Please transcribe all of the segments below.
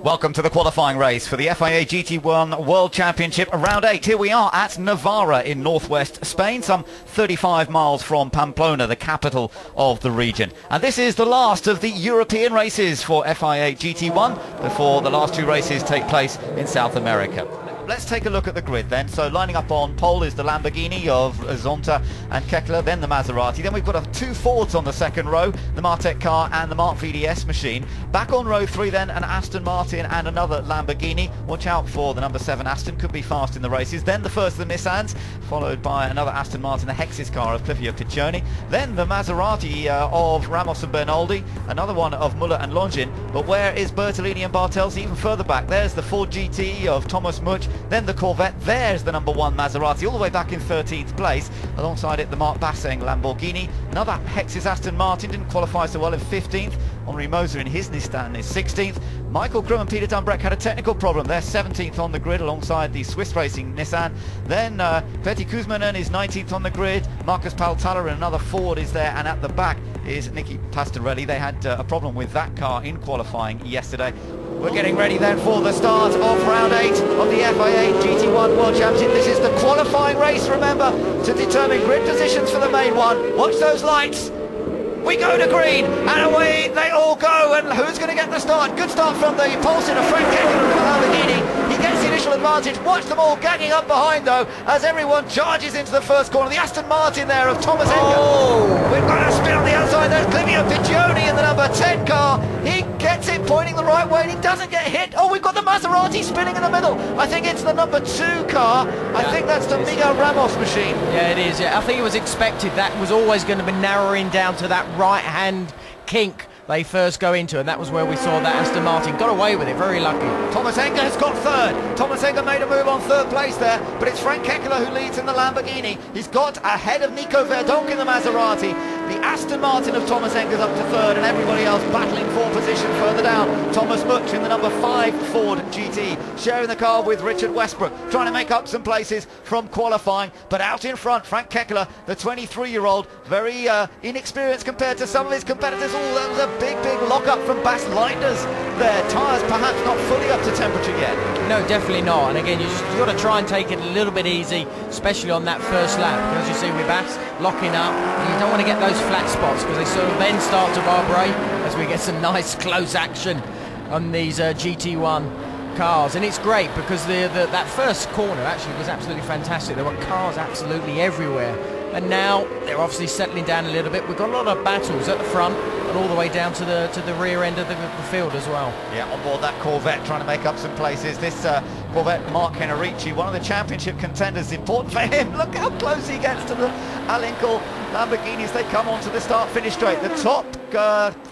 Welcome to the qualifying race for the FIA GT1 World Championship Round 8. Here we are at Navarra in northwest Spain, some 35 miles from Pamplona, the capital of the region. And this is the last of the European races for FIA GT1 before the last two races take place in South America. Let's take a look at the grid then. So lining up on pole is the Lamborghini of Zonta and Kekler, then the Maserati. Then we've got two Fords on the second row, the Martech car and the Mark VDS machine. Back on row 3 then, an Aston Martin and another Lamborghini. Watch out for the number 7 Aston, could be fast in the races. Then the first of the Nissans, followed by another Aston Martin, the Hexis car of Cliffy Piccioni. Then the Maserati of Ramos and Bernaldi, another one of Muller and Longin. But where is Bertolini and Bartels? Even further back, there's the Ford GT of Thomas Much. Then the Corvette, there's the number 1 Maserati, all the way back in 13th place. Alongside it, the Mark Basseng Lamborghini. Another Hexis Aston Martin, didn't qualify so well in 15th. Henri Moser in his Nissan is 16th. Michael Krum and Peter Dunbreck had a technical problem. They're 17th on the grid alongside the Swiss Racing Nissan. Then Petty Kuzmanen is 19th on the grid. Marcus Paltala and another Ford is there, and at the back is Nicky Pastorelli. They had a problem with that car in qualifying yesterday. We're getting ready then for the start of round 8 of the FIA GT1 World Championship. This is the qualifying race, remember, to determine grid positions for the main one. Watch those lights. We go to green, and away they all go. And who's going to get the start? Good start from the pole sitter, Frank Kekler of the Lamborghini. He gets the initial advantage. Watch them all ganging up behind, though, as everyone charges into the first corner. The Aston Martin there of Thomas Enger. Oh, we've got a spin on the outside. There's Cliffy Piccioni in the number 10 car. He gets it pointing the right way, and he doesn't get hit. Oh, we've got the Maserati spinning in the middle. I think it's the number 2 car. I think that's the Miguel Ramos machine. Yeah, it is. Yeah, I think it was expected. That was always going to be narrowing down to that right-hand kink they first go into, and that was where we saw that Aston Martin got away with it. Very lucky. Thomas Enger has got 3rd. Thomas Enger made a move on 3rd place there, but it's Frank Kekler who leads in the Lamborghini. He's got ahead of Nico Verdonk in the Maserati. The Aston Martin of Thomas Enger's up to 3rd, and everybody else battling for position further down. Thomas Much in the number 5 Ford GT, sharing the car with Richard Westbrook, trying to make up some places from qualifying. But out in front, Frank Kekler, the 23-year-old, very inexperienced compared to some of his competitors. Oh, that was a big lock-up from Bas Leinders there. Tyres perhaps not fully up to temperature yet. No, definitely not. And again, you've got to try and take it a little bit easy, especially on that first lap. Because you see with Bas locking up, you don't want to get those flat spots, because they sort of then start to vibrate as we get some nice close action on these GT1 cars. And it's great because that first corner actually was absolutely fantastic. There were cars absolutely everywhere. And now they're obviously settling down a little bit. We've got a lot of battles at the front and all the way down to the rear end of the field as well. Yeah, on board that Corvette, trying to make up some places. This Corvette, Mark Henrici, one of the championship contenders, important for him. Look how close he gets to the Alinkel Lamborghinis. They come onto the start-finish straight. The top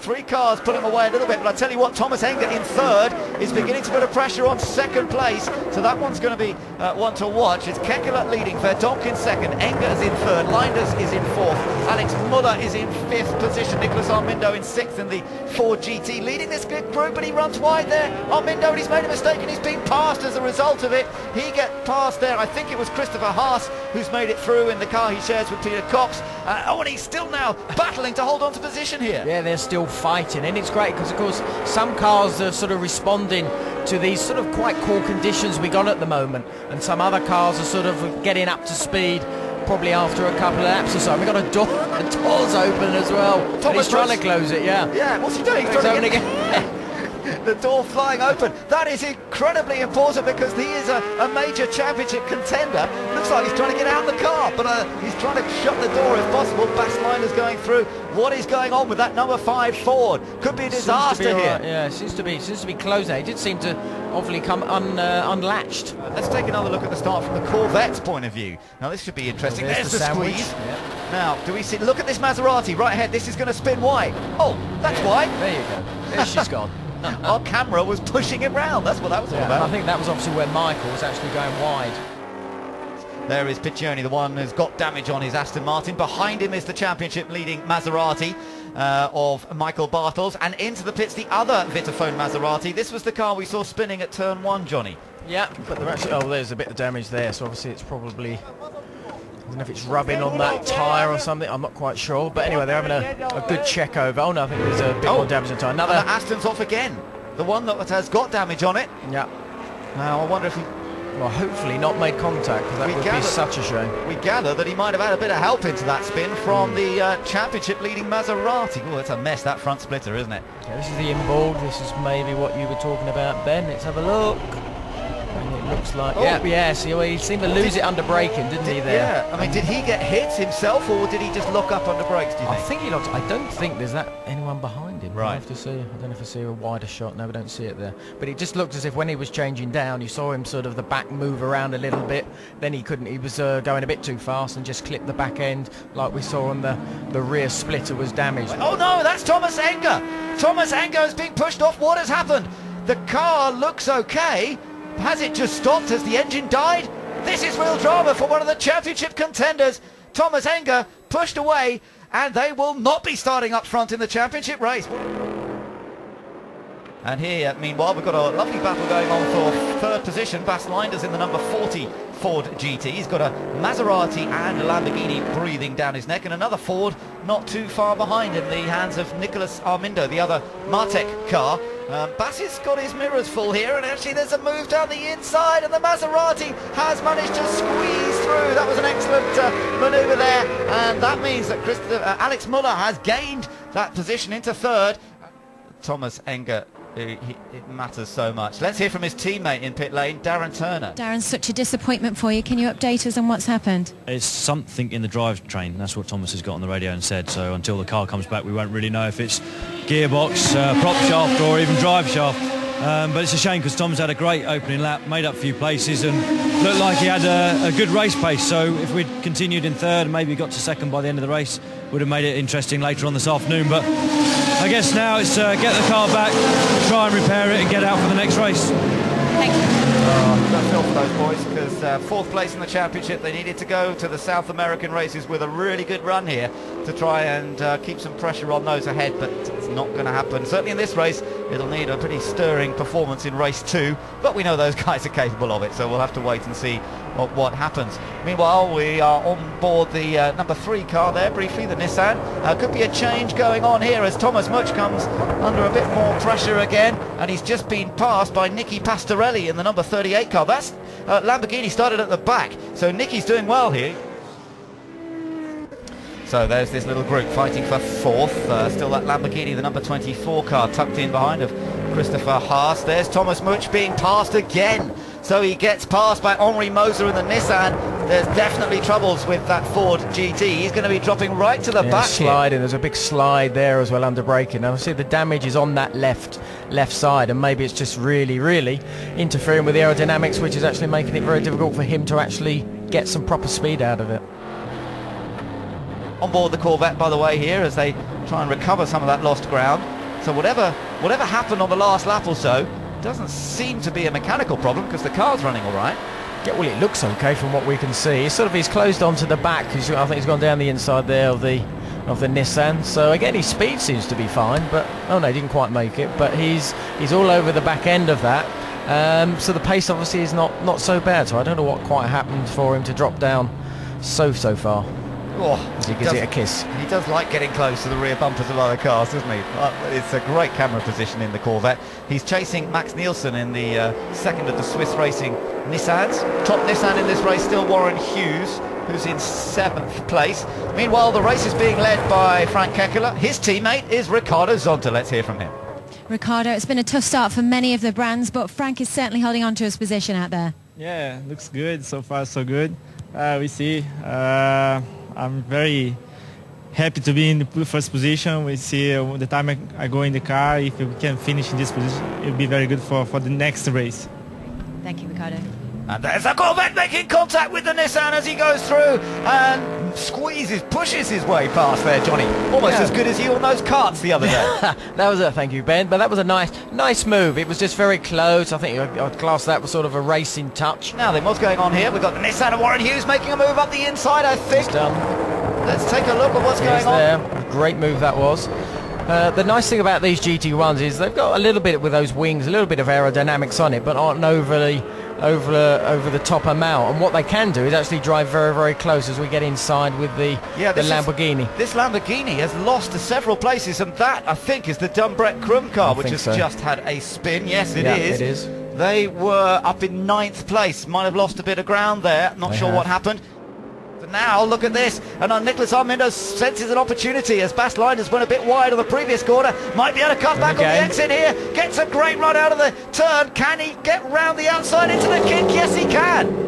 3 cars pull him away a little bit, but I tell you what, Thomas Enger in 3rd is beginning to put a pressure on 2nd place, so that one's going to be one to watch. It's Kekler leading, Verdonk in 2nd, Enger is in 3rd, Leinders is in 4th, Alex Muller is in 5th position, Nicholas Armindo in 6th in the Ford GT, leading this good group, but he runs wide there. Armindo, and he's made a mistake, and he's been passed as a result of it. He gets passed there. I think it was Christopher Haas who's made it through in the car he shares with Peter Cox. Oh, and he's still now battling to hold on to position here. Yeah, they're still fighting, and it's great because, of course, some cars are sort of responding to these sort of quite cool conditions we got at the moment, and some other cars are sort of getting up to speed probably after a couple of laps or so. We've got a door, the door's open as well. He's trying to close it, yeah. Yeah, what's he doing? He's trying to get the door flying open. That is incredibly important because he is a major championship contender. Looks like he's trying to get out of the car, but he's trying to shut the door if possible. Bas Leinders going through. What is going on with that number 5 Ford? Could be a disaster here. Right. Yeah, it seems to be close now. He did seem to obviously come unlatched. Let's take another look at the start from the Corvette's point of view. Now this should be interesting. There's the squeeze. Yep. Now, do we see? Look at this Maserati right ahead. This is going to spin wide. Oh, that's wide. There you go. There she's gone. Our camera was pushing it round. That's what that was all about. I think that was obviously where Michael was actually going wide. There is Piccioni, the one who's got damage on his Aston Martin. Behind him is the championship leading Maserati of Michael Bartels. And into the pits, the other Vitaphone Maserati. This was the car we saw spinning at turn 1, Johnny. Yeah, but they're actually... Oh, there's a bit of damage there, so obviously it's probably... I don't know if it's rubbing on that tyre or something, I'm not quite sure. But anyway, they're having a good check over. Oh no, I think there's a bit more damage on the tyre. Another Aston's off again. the one that has got damage on it. Yeah. Now I wonder if he... Well, hopefully not made contact, because that would be such a shame. We gather that he might have had a bit of help into that spin from the championship leading Maserati. Oh, it's a mess, that front splitter, isn't it? Yeah, this is the inboard. This is maybe what you were talking about, Ben. Let's have a look. And it looks like... Oh. Yeah, see, he seemed to lose it under braking, didn't he, there? Yeah, I mean, did he get hit himself, or did he just lock up under brakes, do you think? I think he locked... I don't think there's anyone behind him. Right. I have to see. I don't know if I see a wider shot. No, we don't see it there. But it just looked as if when he was changing down, you saw him sort of the back move around a little bit. Then he couldn't... He was going a bit too fast and just clipped the back end, like we saw on the rear splitter was damaged. Oh, no, that's Thomas Enger. Thomas Enger is being pushed off. What has happened? The car looks okay. Has it just stopped? Has the engine died? This is real drama for one of the championship contenders. Thomas Enger pushed away, and they will not be starting up front in the championship race. And here, meanwhile, we've got a lovely battle going on for third position. Bas Linders in the number 40 Ford GT. He's got a Maserati and a Lamborghini breathing down his neck, and another Ford not too far behind in the hands of Nicholas Armindo, the other Martek car. Bas has got his mirrors full here, and actually there's a move down the inside, and the Maserati has managed to squeeze through. That was an excellent manoeuvre there, and that means that Alex Muller has gained that position into third. Thomas Enger, it matters so much. Let's hear from his teammate in pit lane, Darren Turner. Darren, such a disappointment for you. Can you update us on what's happened? It's something in the drivetrain. That's what Thomas has got on the radio and said. So until the car comes back, we won't really know if it's gearbox, prop shaft, or even drive shaft. But it's a shame because Thomas had a great opening lap, made up a few places, and looked like he had a good race pace. So if we'd continued in third and maybe got to second by the end of the race, would have made it interesting later on this afternoon. But I guess now it's get the car back, try and repair it, and get out for the next race. Thank you. That's all for those boys, because fourth place in the championship, they needed to go to the South American races with a really good run here to try and keep some pressure on those ahead, but it's not going to happen. Certainly in this race, it'll need a pretty stirring performance in race 2, but we know those guys are capable of it, so we'll have to wait and see what happens. Meanwhile, we are on board the number 3 car there, briefly, the Nissan. Could be a change going on here as Thomas Much comes under a bit more pressure again, and he's just been passed by Nicky Pastorelli in the number 38 car. That's Lamborghini started at the back, so Nicky's doing well here. So there's this little group fighting for fourth. Still that Lamborghini, the number 24 car, tucked in behind of Christopher Haas. There's Thomas Much being passed again. So he gets passed by Henri Moser in the Nissan. There's definitely troubles with that Ford GT. He's going to be dropping right to the back sliding here. There's a big slide there as well under braking. And I see the damage is on that left side, and maybe it's just really interfering with the aerodynamics, which is actually making it very difficult for him to actually get some proper speed out of it. On board the Corvette, by the way, here as they try and recover some of that lost ground. So whatever happened on the last lap or so, doesn't seem to be a mechanical problem because the car's running all right. Yeah, well, it looks okay from what we can see. He's closed onto the back. I think he's gone down the inside there of the Nissan. So again, his speed seems to be fine, but oh no, he didn't quite make it. But he's all over the back end of that. So the pace obviously is not so bad. So I don't know what quite happened for him to drop down so far. Oh, as he gives it a kiss. He does like getting close to the rear bumpers of other cars, doesn't he? It's a great camera position in the Corvette. He's chasing Max Nielsen in the second of the Swiss Racing Nissans. Top Nissan in this race still Warren Hughes, who's in 7th place. Meanwhile, the race is being led by Frank Kekela. His teammate is Ricardo Zonta. Let's hear from him. Ricardo, it's been a tough start for many of the brands, but Frank is certainly holding on to his position out there. Yeah, looks good. So far, so good. We see. I'm very happy to be in the first position. We see the time I go in the car, if we can finish in this position, it will be very good for the next race. Thank you, Ricardo. And there's the Corvette making contact with the Nissan as he goes through and pushes his way past there, Johnny. Almost as good as you on those karts the other day. That was thank you, Ben. But that was a nice move. It was just very close. I think I'd class that was sort of a racing touch. Now then, what's going on here? We've got the Nissan and Warren Hughes making a move up the inside, I think. It's done. Let's take a look at what's going on. There. Great move that was. The nice thing about these GT1s is they've got a little bit with those wings, a little bit of aerodynamics on it, but aren't overly over the top amount, and what they can do is actually drive very, very close as we get inside with the Lamborghini. This Lamborghini has lost to several places, and that, I think, is the Dumbreck Krum car, which has just had a spin. Yes, it is. It is. They were up in 9th place, might have lost a bit of ground there, not sure what happened. But now, look at this, and Nicholas Armindo senses an opportunity as Bas Liners went a bit wide on the previous corner, might be able to cut back on the exit here, gets a great run out of the turn. Can he get round the outside into the kick? Yes, he can.